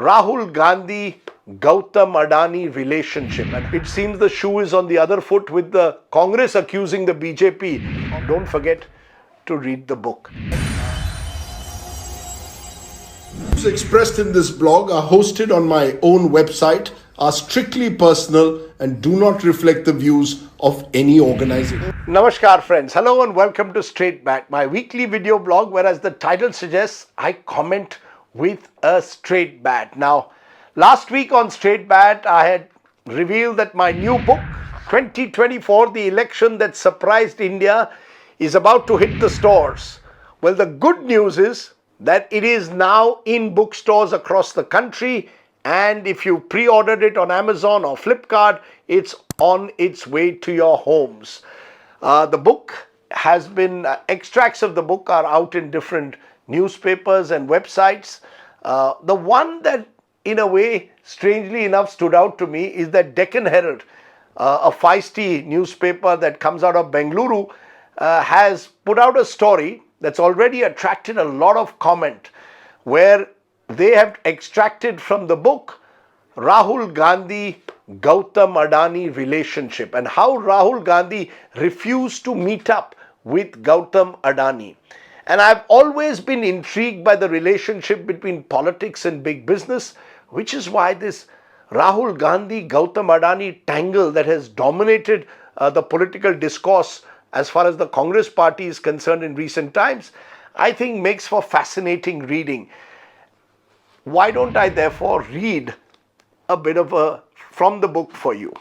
Rahul Gandhi Gautam Adani relationship. And it seems the shoe is on the other foot with the Congress accusing the BJP. Don't forget to read the book. Views expressed in this blog are hosted on my own website, are strictly personal, and do not reflect the views of any organization. Namaskar friends, hello and welcome to Straight Bat, my weekly video blog where, as the title suggests, I comment with a straight bat. Now, last week on Straight Bat, I had revealed that my new book, 2024, The Election That Surprised India, is about to hit the stores. Well, the good news is that it is now in bookstores across the country, and if you pre-ordered it on Amazon or Flipkart, it's on its way to your homes. The book has been, extracts of the book are out in different newspapers and websites. The one that, in a way, strangely enough, stood out to me is that Deccan Herald, a feisty newspaper that comes out of Bengaluru, has put out a story that's already attracted a lot of comment, where they have extracted from the book Rahul Gandhi Gautam Adani relationship and how Rahul Gandhi refused to meet up with Gautam Adani. And I've always been intrigued by the relationship between politics and big business, which is why this Rahul Gandhi Gautam Adani tangle that has dominated the political discourse as far as the Congress party is concerned in recent times, I think makes for fascinating reading. Why don't I therefore read a bit from the book for you?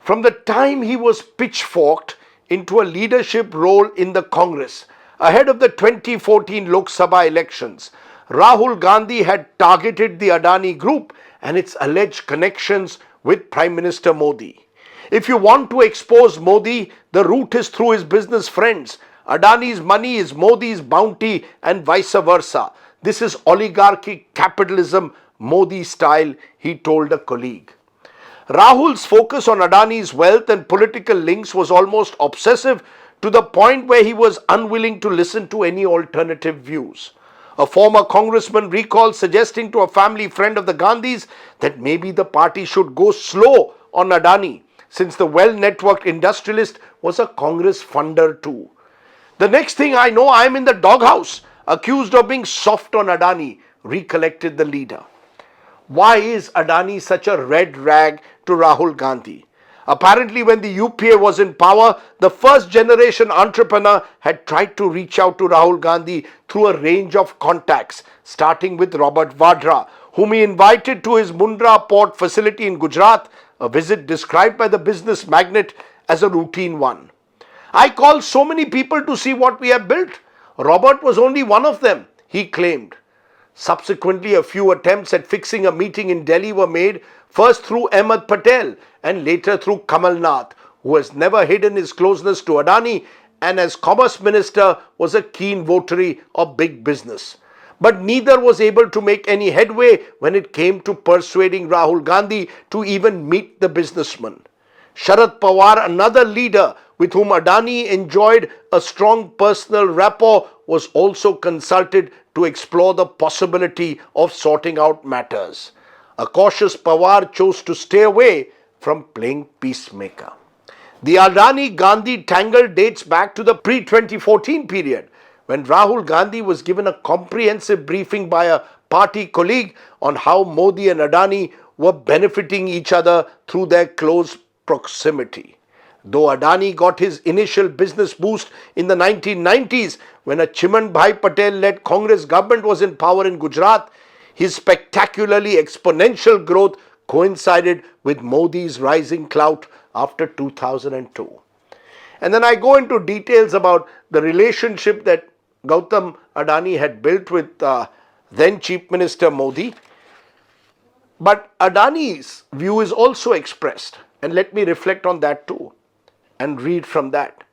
From the time he was pitchforked into a leadership role in the Congress ahead of the 2014 Lok Sabha elections, Rahul Gandhi had targeted the Adani group and its alleged connections with Prime Minister Modi. If you want to expose Modi, the route is through his business friends. Adani's money is Modi's bounty and vice versa. This is oligarchic capitalism, Modi style, he told a colleague. Rahul's focus on Adani's wealth and political links was almost obsessive, to the point where he was unwilling to listen to any alternative views. A former congressman recalls suggesting to a family friend of the Gandhis that maybe the party should go slow on Adani, since the well-networked industrialist was a Congress funder too. The next thing I know, I'm in the doghouse, accused of being soft on Adani, recollected the leader. Why is Adani such a red rag to Rahul Gandhi? Apparently, when the UPA was in power, the first generation entrepreneur had tried to reach out to Rahul Gandhi through a range of contacts, starting with Robert Vadra, whom he invited to his Mundra port facility in Gujarat, a visit described by the business magnate as a routine one. I called so many people to see what we have built. Robert was only one of them, he claimed. Subsequently, a few attempts at fixing a meeting in Delhi were made, first through Ahmed Patel and later through Kamal Nath, who has never hidden his closeness to Adani and as Commerce Minister was a keen votary of big business. But neither was able to make any headway when it came to persuading Rahul Gandhi to even meet the businessman. Sharad Pawar, another leader with whom Adani enjoyed a strong personal rapport, was also consulted to explore the possibility of sorting out matters. A cautious Pawar chose to stay away from playing peacemaker. The Adani-Gandhi tangle dates back to the pre-2014 period, when Rahul Gandhi was given a comprehensive briefing by a party colleague on how Modi and Adani were benefiting each other through their close proximity. Though Adani got his initial business boost in the 1990s when a Chiman Bhai Patel-led Congress government was in power in Gujarat, his spectacularly exponential growth coincided with Modi's rising clout after 2002. And then I go into details about the relationship that Gautam Adani had built with then Chief Minister Modi. But Adani's view is also expressed, and let me reflect on that too and read from that.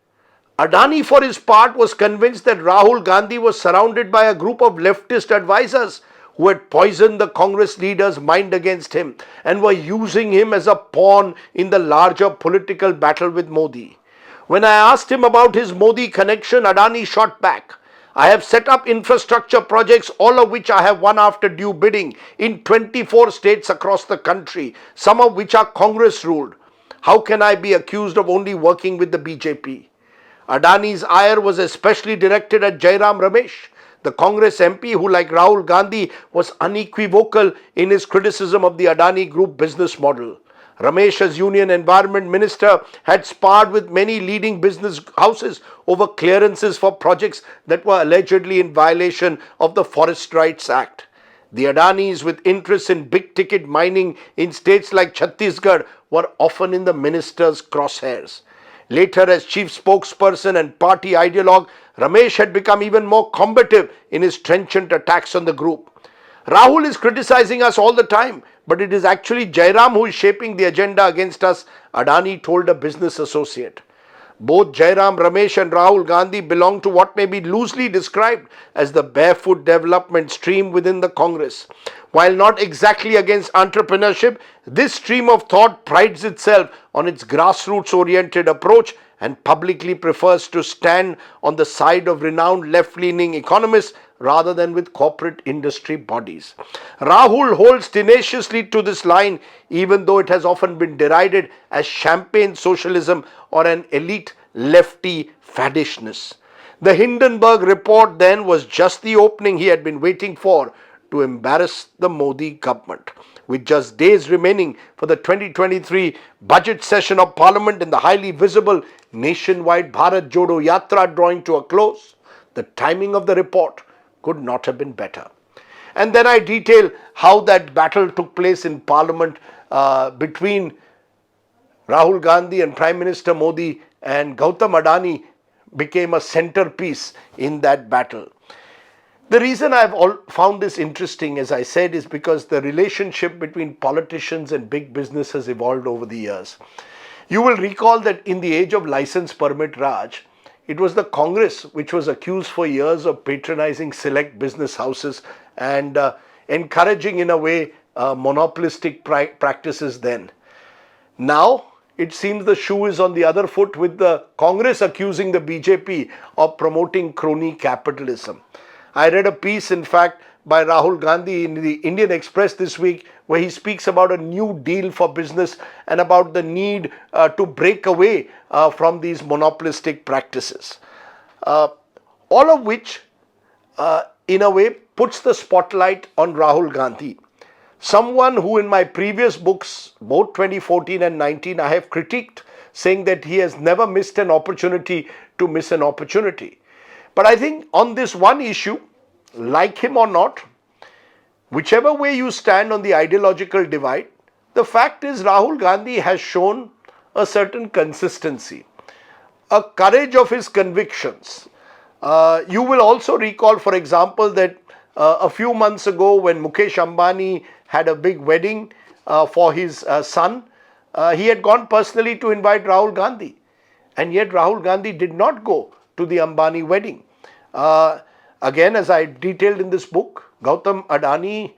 Adani, for his part, was convinced that Rahul Gandhi was surrounded by a group of leftist advisors who had poisoned the Congress leader's mind against him and were using him as a pawn in the larger political battle with Modi. When I asked him about his Modi connection, Adani shot back. I have set up infrastructure projects, all of which I have won after due bidding in 24 states across the country, some of which are Congress ruled. How can I be accused of only working with the BJP? Adani's ire was especially directed at Jairam Ramesh, the Congress MP who, like Rahul Gandhi, was unequivocal in his criticism of the Adani Group business model. Ramesh, as Union Environment Minister, had sparred with many leading business houses over clearances for projects that were allegedly in violation of the Forest Rights Act. The Adanis, with interests in big ticket mining in states like Chhattisgarh, were often in the minister's crosshairs. Later, as chief spokesperson and party ideologue, Ramesh had become even more combative in his trenchant attacks on the group. Rahul is criticizing us all the time, but it is actually Jairam who is shaping the agenda against us, Adani told a business associate. Both Jairam Ramesh and Rahul Gandhi belong to what may be loosely described as the barefoot development stream within the Congress. While not exactly against entrepreneurship, this stream of thought prides itself on its grassroots-oriented approach and publicly prefers to stand on the side of renowned left-leaning economists rather than with corporate industry bodies. Rahul holds tenaciously to this line, even though it has often been derided as champagne socialism or an elite lefty faddishness. The Hindenburg report then was just the opening he had been waiting for to embarrass the Modi government. With just days remaining for the 2023 budget session of Parliament and the highly visible nationwide Bharat Jodo Yatra drawing to a close, the timing of the report could not have been better. And then I detail how that battle took place in Parliament between Rahul Gandhi and Prime Minister Modi, and Gautam Adani became a centerpiece in that battle. The reason I've found this interesting, as I said, is because the relationship between politicians and big business has evolved over the years. You will recall that in the age of license permit Raj, it was the Congress which was accused for years of patronizing select business houses and encouraging, in a way, monopolistic practices then. Now, it seems the shoe is on the other foot, with the Congress accusing the BJP of promoting crony capitalism. I read a piece, in fact, by Rahul Gandhi in the Indian Express this week, where he speaks about a new deal for business and about the need to break away from these monopolistic practices. All of which, in a way, puts the spotlight on Rahul Gandhi. Someone who in my previous books, both 2014 and 19, I have critiqued, saying that he has never missed an opportunity to miss an opportunity. But I think on this one issue, like him or not, whichever way you stand on the ideological divide, the fact is Rahul Gandhi has shown a certain consistency, a courage of his convictions. You will also recall, for example, that a few months ago when Mukesh Ambani had a big wedding for his son, he had gone personally to invite Rahul Gandhi. And yet Rahul Gandhi did not go to the Ambani wedding. Again, as I detailed in this book, Gautam Adani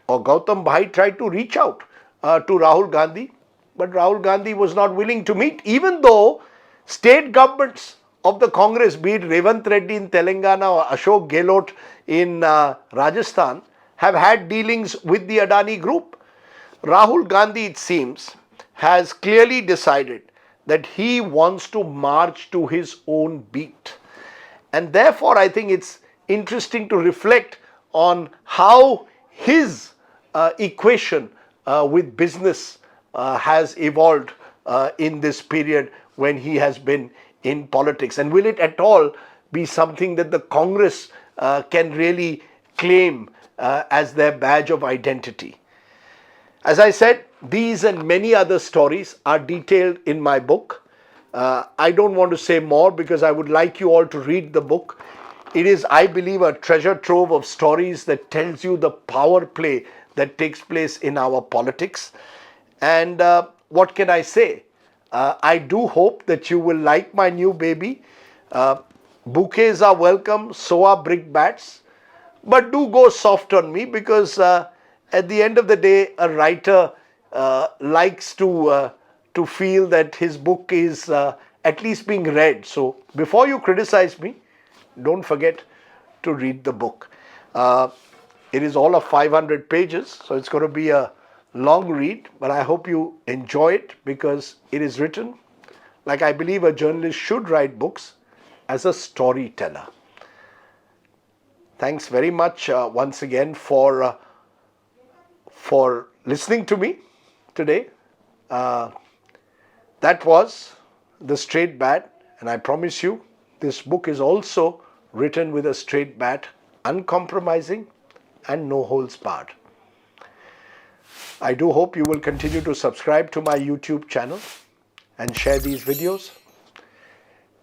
or Gautam Bhai tried to reach out to Rahul Gandhi, but Rahul Gandhi was not willing to meet, even though state governments of the Congress, be it Revant Reddy in Telangana or Ashok Gehlot in Rajasthan, have had dealings with the Adani group. Rahul Gandhi, it seems, has clearly decided that he wants to march to his own beat. And therefore, I think it's interesting to reflect on how his equation with business has evolved in this period when he has been in politics. And will it at all be something that the Congress can really claim as their badge of identity? As I said, these and many other stories are detailed in my book. I don't want to say more because I would like you all to read the book. It is, I believe, a treasure trove of stories that tells you the power play that takes place in our politics. And what can I say? I do hope that you will like my new baby. Bouquets are welcome, so are brickbats. But do go soft on me, because at the end of the day, a writer likes to feel that his book is at least being read. So before you criticize me, don't forget to read the book. It is all of 500 pages, so it's going to be a long read, but I hope you enjoy it because it is written like I believe a journalist should write books, as a storyteller. Thanks very much once again for listening to me today. That was The Straight Bat, and I promise you this book is also written with a straight bat, uncompromising and no holds barred. I do hope you will continue to subscribe to my YouTube channel and share these videos.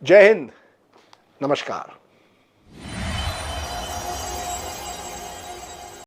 Jai Hind. Namaskar.